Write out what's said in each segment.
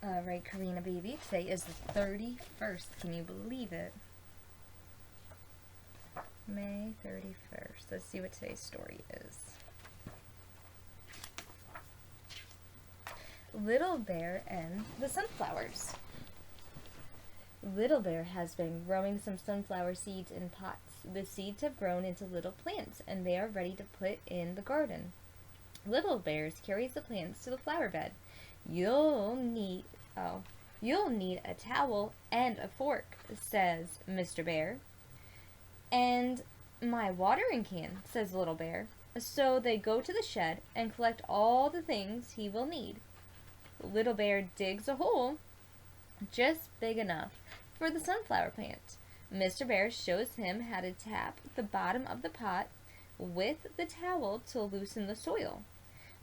Alright, Karina baby, today is the 31st. Can you believe it? May 31st. Let's see what today's story is. Little Bear and the Sunflowers. Little Bear has been growing some sunflower seeds in pots. The seeds have grown into little plants, and they are ready to put in the garden. Little Bear carries the plants to the flower bed. You'll need a towel and a fork, says Mr. Bear. And my watering can, says Little Bear. So they go to the shed and collect all the things he will need. Little Bear digs a hole just big enough for the sunflower plant. Mr. Bear shows him how to tap the bottom of the pot with the towel to loosen the soil.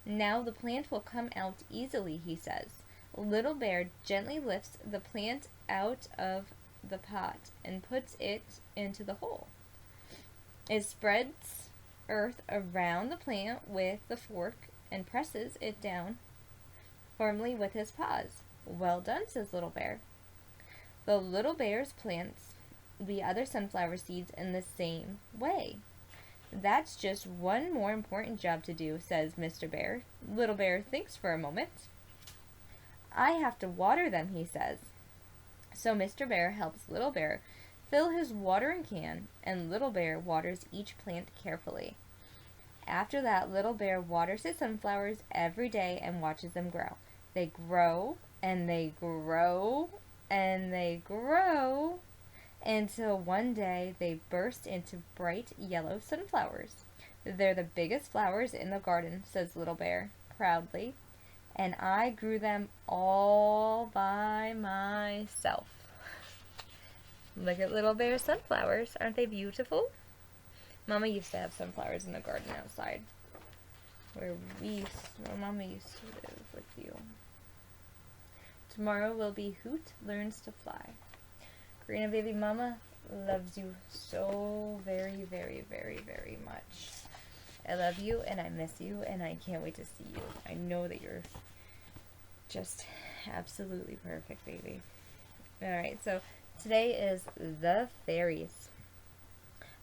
Now the plant will come out easily, he says. Little Bear gently lifts the plant out of the pot and puts it into the hole. It spreads earth around the plant with the fork and presses it down firmly with his paws. Well done, says Little Bear. The Little Bears plants the other sunflower seeds in the same way. That's just one more important job to do, says Mr. Bear. Little Bear thinks for a moment. I have to water them, he says. So Mr. Bear helps Little Bear fill his watering can, and Little Bear waters each plant carefully. After that, Little Bear waters his sunflowers every day and watches them grow. They grow, and they grow, and they grow, until one day they burst into bright yellow sunflowers. They're the biggest flowers in the garden, says Little Bear proudly, and I grew them all by myself. Look at Little Bear's sunflowers. Aren't they beautiful? Mama used to have sunflowers in the garden outside where Mama used to live with you. Tomorrow will be Hoot Learns to Fly. Karina baby, Mama loves you so very, very, very, very much. I love you and I miss you and I can't wait to see you. I know that you're just absolutely perfect, baby. Alright, so today is the Fairies.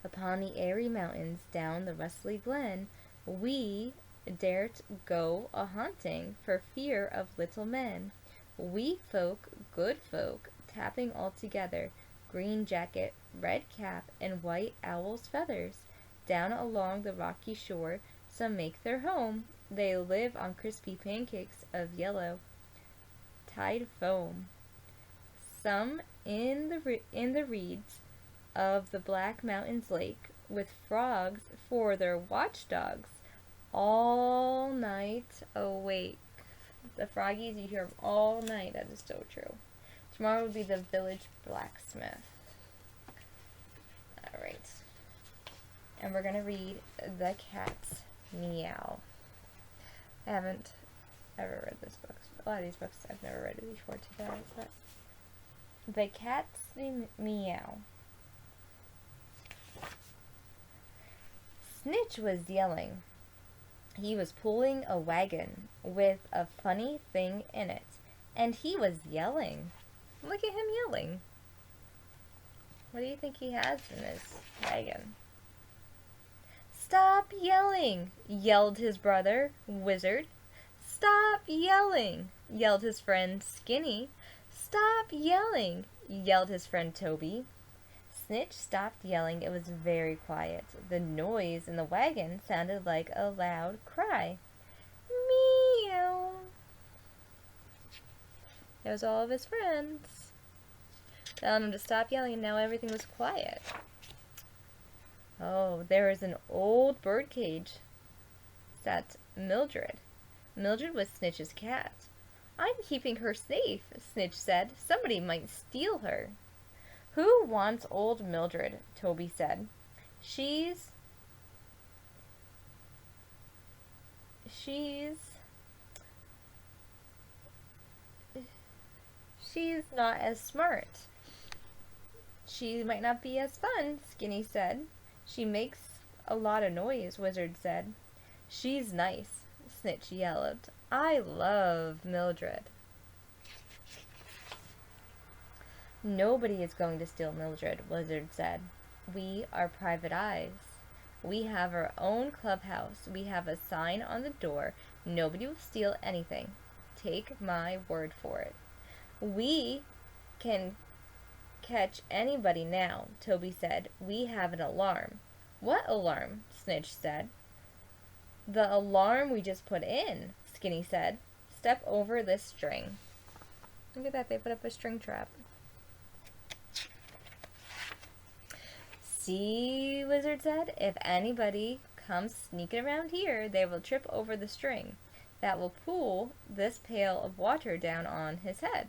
Upon the airy mountains down the rustly glen, we daren't go a-haunting for fear of little men. We folk, good folk, tapping all together, green jacket, red cap, and white owl's feathers. Down along the rocky shore, some make their home. They live on crispy pancakes of yellow tide foam. Some in the reeds of the Black Mountains Lake, with frogs for their watchdogs, all night awake. The froggies, you hear them all night. That is so true. Tomorrow will be the village blacksmith. Alright. And we're going to read The Cat's Meow. I haven't ever read this book. A lot of these books I've never read before today. But The Cat's Meow. Snitch was yelling. He was pulling a wagon with a funny thing in it. And he was yelling. Look at him yelling. What do you think he has in his wagon? Stop yelling, yelled his brother, Wizard. Stop yelling, yelled his friend, Skinny. Stop yelling, yelled his friend, Toby. Snitch stopped yelling. It was very quiet. The noise in the wagon sounded like a loud cry. Meow. It was all of his friends telling him to stop yelling, and now everything was quiet. Oh, there was an old bird cage. Sat Mildred. Mildred was Snitch's cat. I'm keeping her safe, Snitch said. Somebody might steal her. Who wants old Mildred? Toby said. She's not as smart. She might not be as fun, Skinny said. She makes a lot of noise, Wizard said. She's nice, Snitch yelled. I love Mildred. Nobody is going to steal Mildred, Wizard said. We are private eyes. We have our own clubhouse. We have a sign on the door. Nobody will steal anything. Take my word for it. We can catch anybody now, Toby said. We have an alarm. What alarm? Snitch said. The alarm we just put in, Skinny said. Step over this string. Look at that, they put up a string trap. See, Wizard said, if anybody comes sneaking around here, they will trip over the string. That will pull this pail of water down on his head.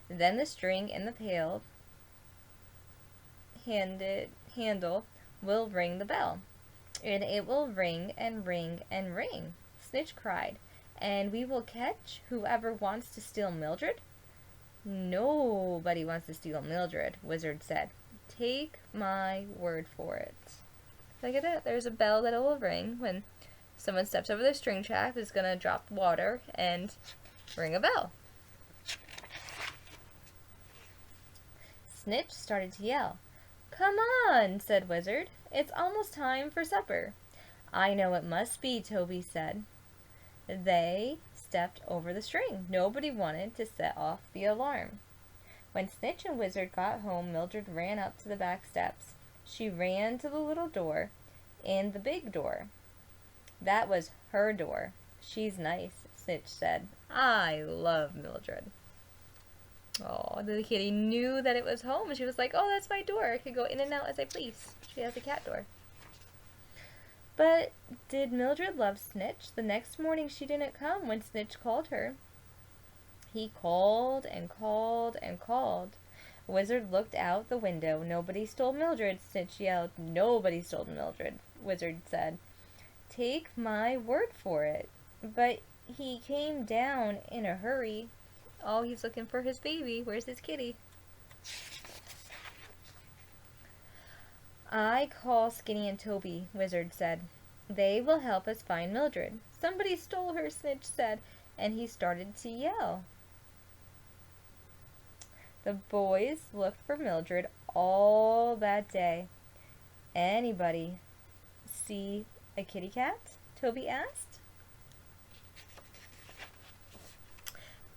Then the string in the pail handle will ring the bell. And it will ring and ring and ring, Snitch cried. And we will catch whoever wants to steal Mildred? Nobody wants to steal Mildred, Wizard said. Take my word for it. Look at that. There's a bell that will ring when someone steps over the string trap. It's going to drop water and ring a bell. Snitch started to yell. Come on, said Wizard. It's almost time for supper. I know it must be, Toby said. They stepped over the string. Nobody wanted to set off the alarm. When Snitch and Wizard got home, Mildred ran up to the back steps. She ran to the little door and the big door. That was her door. She's nice, Snitch said. I love Mildred. Oh, the kitty knew that it was home. She was like, oh, that's my door. I could go in and out as I please. She has a cat door. But did Mildred love Snitch? The next morning she didn't come when Snitch called her. He called and called and called. Wizard looked out the window. Nobody stole Mildred, Snitch yelled. Nobody stole Mildred, Wizard said. Take my word for it. But he came down in a hurry. Oh, he's looking for his baby. Where's his kitty? I call Skinny and Toby, Wizard said. They will help us find Mildred. Somebody stole her, Snitch said, and he started to yell. The boys looked for Mildred all that day. Anybody see a kitty cat? Toby asked.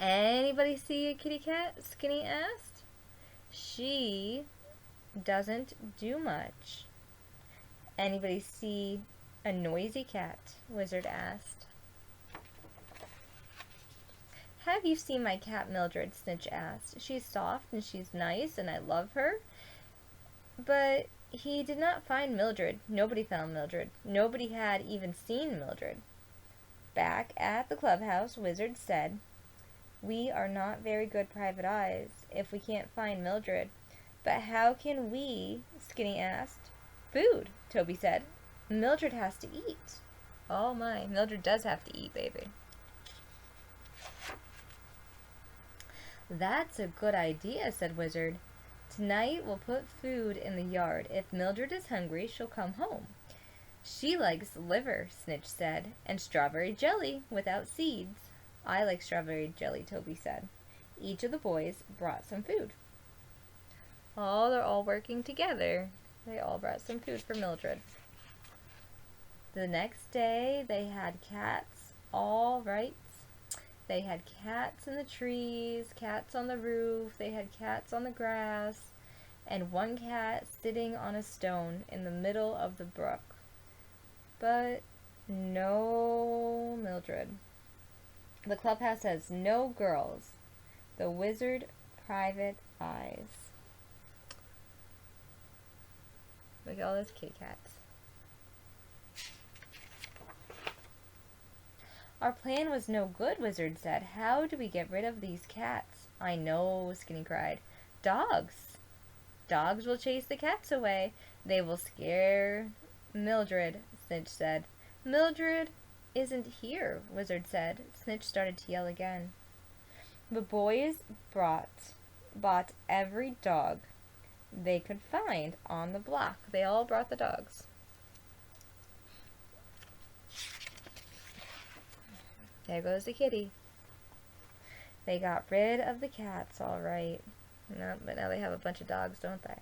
Anybody see a kitty cat? Skinny asked. She doesn't do much. Anybody see a noisy cat? Wizard asked. Have you seen my cat Mildred? Snitch asked. She's soft and she's nice and I love her. But he did not find Mildred. Nobody found Mildred. Nobody had even seen Mildred. Back at the clubhouse, Wizard said, we are not very good private eyes if we can't find Mildred. But how can we? Skinny asked. Food, Toby said. Mildred has to eat. Oh my, Mildred does have to eat, baby. That's a good idea, said Wizard. Tonight we'll put food in the yard. If Mildred is hungry, she'll come home. She likes liver, Snitch said, and strawberry jelly without seeds. I like strawberry jelly, Toby said. Each of the boys brought some food. Oh, they're all working together. They all brought some food for Mildred. The next day, they had cats, all right. They had cats in the trees, cats on the roof, they had cats on the grass, and one cat sitting on a stone in the middle of the brook. But no Mildred. The clubhouse has no girls. The Wizard private eyes. Look at all those kitty cats. Our plan was no good, Wizard said. How do we get rid of these cats? I know, Skinny cried. Dogs. Dogs will chase the cats away. They will scare Mildred, Snitch said. Mildred isn't here, Wizard said. Snitch started to yell again. The boys bought every dog they could find on the block. They all brought the dogs. There goes the kitty. They got rid of the cats, all right. No, but now they have a bunch of dogs, don't they?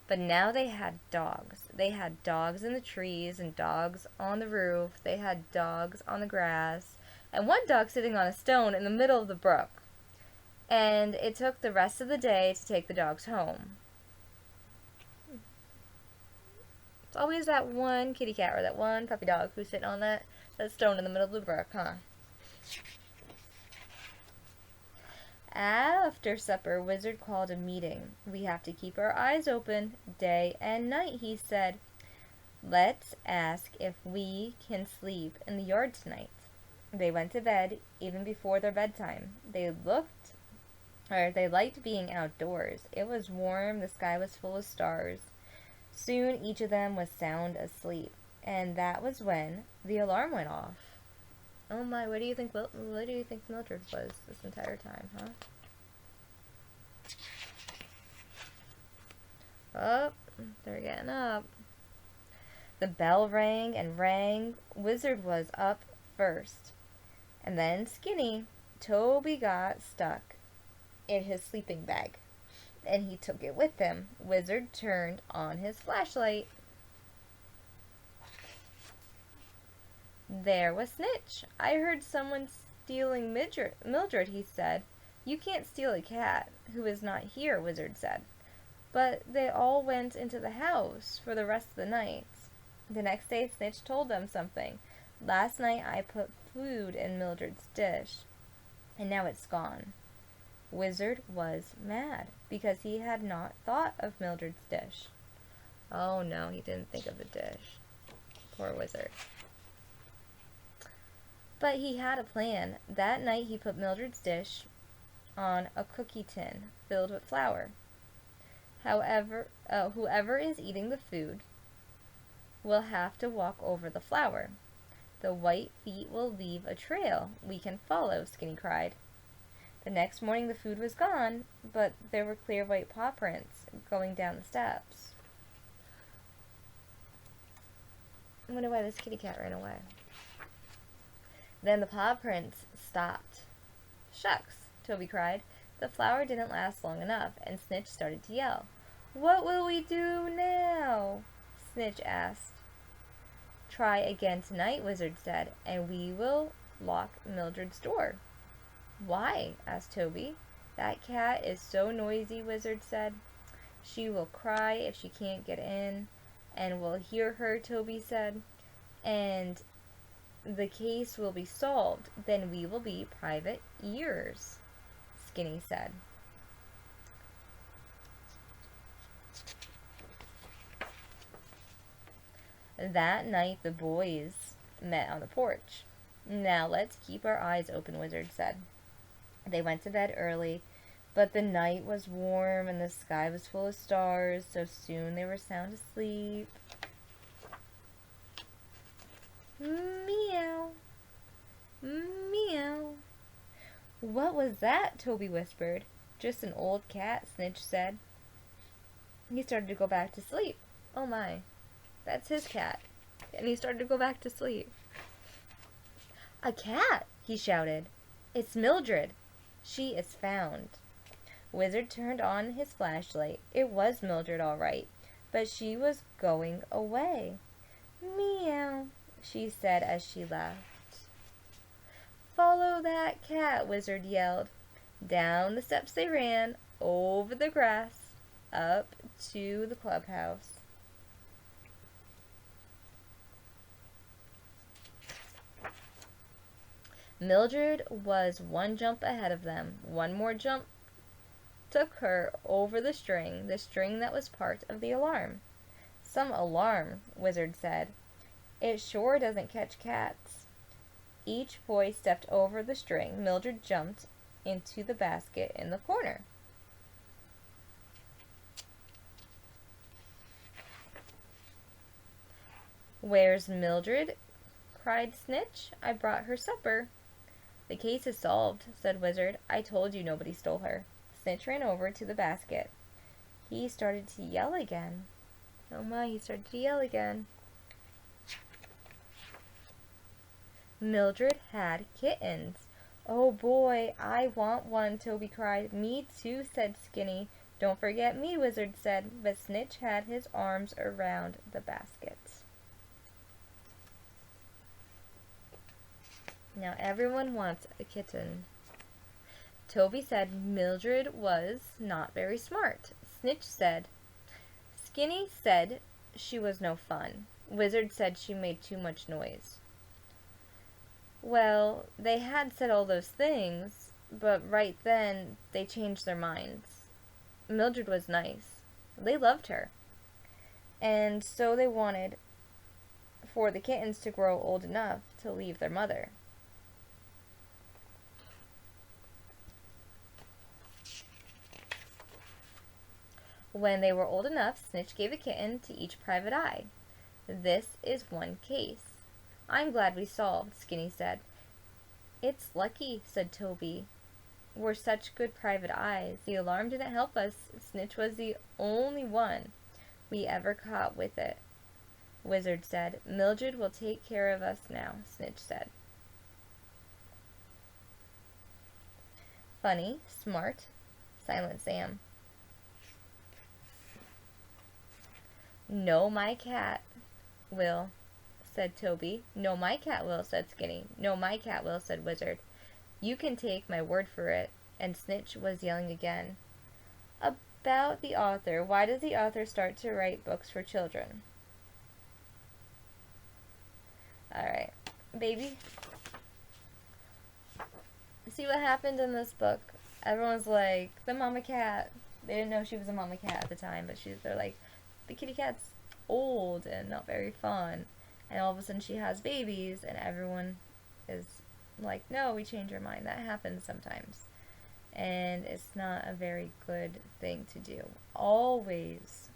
But now they had dogs. They had dogs in the trees and dogs on the roof. They had dogs on the grass. And one dog sitting on a stone in the middle of the brook. And it took the rest of the day to take the dogs home. It's always that one kitty cat or that one puppy dog who's sitting on that stone in the middle of the brook, huh? After supper, Wizard called a meeting. We have to keep our eyes open day and night, he said. Let's ask if we can sleep in the yard tonight. They went to bed even before their bedtime. They liked being outdoors. It was warm, the sky was full of stars. Soon each of them was sound asleep, and that was when the alarm went off. Oh my, where do you think Mildred was this entire time, huh? Oh, they're getting up. The bell rang and rang. Wizard was up first. And then Skinny. Toby got stuck in his sleeping bag, and he took it with him. Wizard turned on his flashlight. There was Snitch. I heard someone stealing Mildred, he said. You can't steal a cat who is not here, Wizard said. But they all went into the house for the rest of the night. The next day, Snitch told them something. Last night I put food in Mildred's dish, and now it's gone. Wizard was mad because he had not thought of Mildred's dish. Oh no, he didn't think of the dish. Poor Wizard. But he had a plan. That night he put Mildred's dish on a cookie tin filled with flour. However, whoever is eating the food will have to walk over the flour. The white feet will leave a trail we can follow, Skinny cried. The next morning the food was gone, but there were clear white paw prints going down the steps. I wonder why this kitty cat ran away. Then the paw prints stopped. Shucks, Toby cried. The flour didn't last long enough, and Snitch started to yell. What will we do now? Snitch asked. Try again tonight, Wizard said, and we will lock Mildred's door. Why? Asked Toby. That cat is so noisy, Wizard said. She will cry if she can't get in, and we'll hear her, Toby said. And the case will be solved. Then we will be private ears, Skinny said. That night the boys met on the porch. Now let's keep our eyes open, Wizard said. They went to bed early, but the night was warm and the sky was full of stars, so soon they were sound asleep. Meow. Meow. What was that? Toby whispered. Just an old cat, Snitch said. He started to go back to sleep. Oh my. That's his cat. And he started to go back to sleep. A cat, he shouted. It's Mildred. She is found. Wizard turned on his flashlight. It was Mildred, all right, but she was going away. Meow, she said as she left. Follow that cat, Wizard yelled. Down the steps they ran, over the grass, up to the clubhouse. Mildred was one jump ahead of them. One more jump took her over the string that was part of the alarm. Some alarm, Wizard said. It sure doesn't catch cats. Each boy stepped over the string. Mildred jumped into the basket in the corner. Where's Mildred? Cried Snitch. I brought her supper. The case is solved, said Wizard. I told you nobody stole her. Snitch ran over to the basket. He started to yell again. Oh my, he started to yell again. Mildred had kittens. Oh boy, I want one, Toby cried. Me too, said Skinny. Don't forget me, Wizard said, but Snitch had his arms around the basket. Now everyone wants a kitten. Toby said Mildred was not very smart. Snitch said Skinny said she was no fun. Wizard said she made too much noise. Well, they had said all those things, but right then they changed their minds. Mildred was nice. They loved her. And so they wanted for the kittens to grow old enough to leave their mother. When they were old enough, Snitch gave a kitten to each private eye. This is one case. I'm glad we solved, Skinny said. It's lucky, said Toby. We're such good private eyes. The alarm didn't help us. Snitch was the only one we ever caught with it. Wizard said. Mildred will take care of us now, Snitch said. Funny, smart, Silent Sam. No, my cat will, said Toby. No, my cat will, said Skinny. No, my cat will, said Wizard. You can take my word for it. And Snitch was yelling again. About the author. Why does the author start to write books for children? Alright, baby. See what happened in this book? Everyone's like, the mama cat. They didn't know she was a mama cat at the time, but they're like, the kitty cat's old and not very fun. And all of a sudden she has babies, and everyone is like, no, we change our mind. That happens sometimes. And it's not a very good thing to do. Always,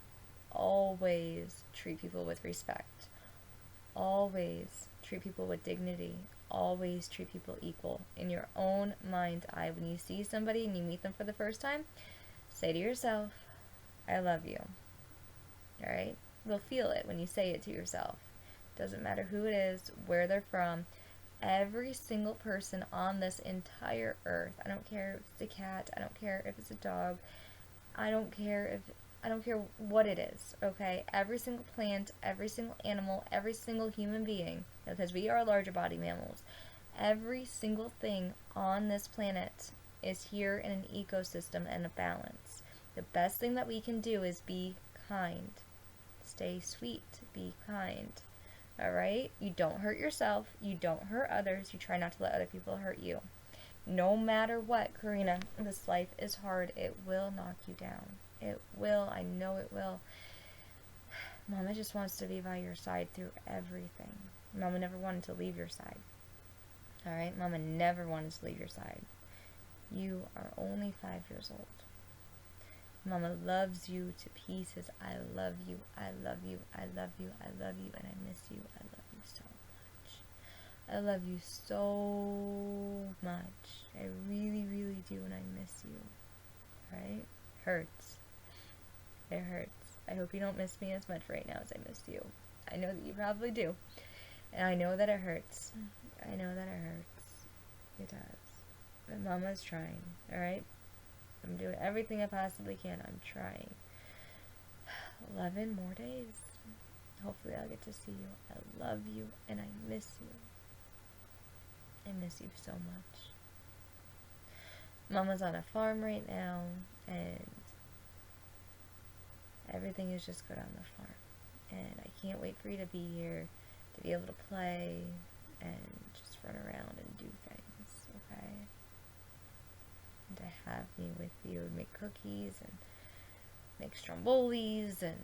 always treat people with respect. Always treat people with dignity. Always treat people equal. In your own mind's eye, when you see somebody and you meet them for the first time, say to yourself, I love you. Alright? You'll feel it when you say it to yourself. Doesn't matter who it is, where they're from. Every single person on this entire earth, I don't care if it's a cat, I don't care if it's a dog, I don't care what it is, okay? Every single plant, every single animal, every single human being, because we are larger body mammals, every single thing on this planet is here in an ecosystem and a balance. The best thing that we can do is be kind. Stay sweet, be kind. Alright? You don't hurt yourself, you don't hurt others, you try not to let other people hurt you. No matter what, Karina, this life is hard. It will knock you down. It will. I know it will. Mama just wants to be by your side through everything. Mama never wanted to leave your side. Alright? Mama never wanted to leave your side. You are only 5 years old. Mama loves you to pieces. I love you. I love you. I love you. I love you. And I miss you. I love you so much. I love you so much. I really, really do. And I miss you. Right? Hurts. It hurts. I hope you don't miss me as much right now as I miss you. I know that you probably do. And I know that it hurts. I know that it hurts. It does. But Mama's trying. Alright? I'm doing everything I possibly can. I'm trying. 11 more days. Hopefully I'll get to see you. I love you and I miss you. I miss you so much. Mama's on a farm right now and everything is just good on the farm. And I can't wait for you to be here, to be able to play and just run around and do things, okay? And to have me with you and make cookies and make strombolis and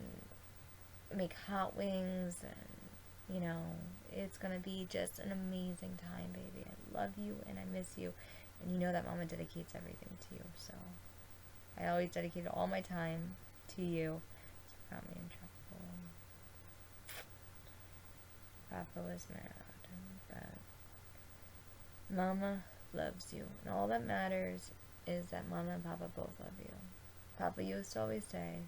make hot wings and, you know, it's gonna be just an amazing time, baby. I love you and I miss you. And you know that Mama dedicates everything to you, so I always dedicated all my time to you. So got me in trouble. Papa was mad, but Mama loves you. And all that matters is that Mama and Papa both love you. Papa used to always say,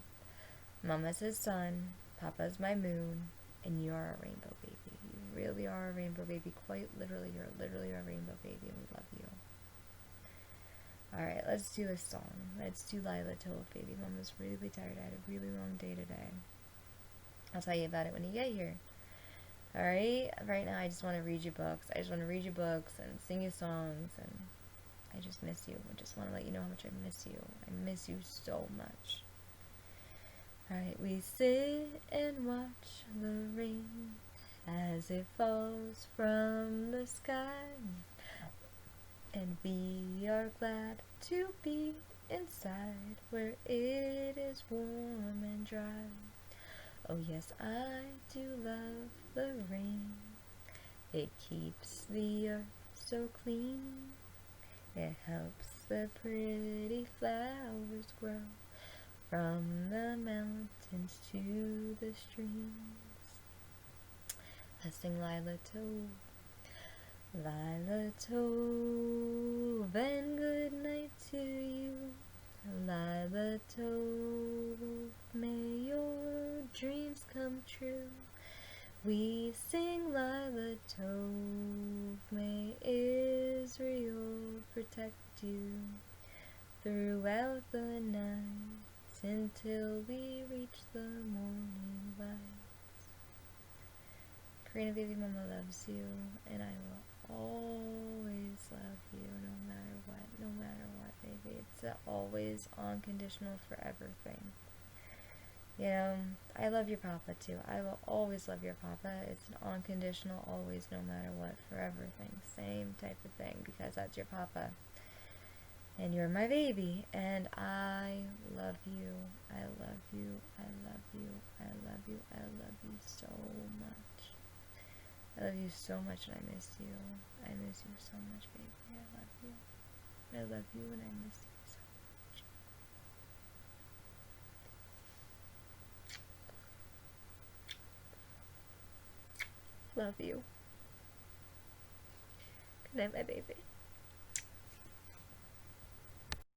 Mama's his sun, Papa's my moon, and you are a rainbow baby. You really are a rainbow baby. Quite literally, you're literally a rainbow baby, and we love you. let's do a song. Let's do Lila Tove, baby. Mom was really tired. I had a really long day today. I'll tell you about it when you get here. Alright? Right now, I just want to read you books. I just want to read you books and sing you songs, and I just miss you. I just want to let you know how much I miss you. I miss you so much. Alright, we sit and watch the rain as it falls from the sky, and we are glad to be inside where it is warm and dry. Oh yes, I do love the rain. It keeps the earth so clean. It helps the pretty flowers grow from the mountains to the streams. Let's sing Lila Tove. Lila Tove, and good night to you. Lila Tove, may your dreams come true. We sing Lila Tove, may Israel protect you throughout the night until we reach the morning light. Karina, baby mama loves you, and I will always love you no matter what, baby. It's a always unconditional forever thing. You know, I love your papa too. I will always love your papa. It's an unconditional, always, no matter what, forever thing. Same type of thing, because that's your papa. And you're my baby, and I love you. I love you. I love you. I love you. I love you so much. I love you so much, and I miss you. I miss you so much, baby. I love you. I love you, and I miss you so much. Love you. Good night, my baby.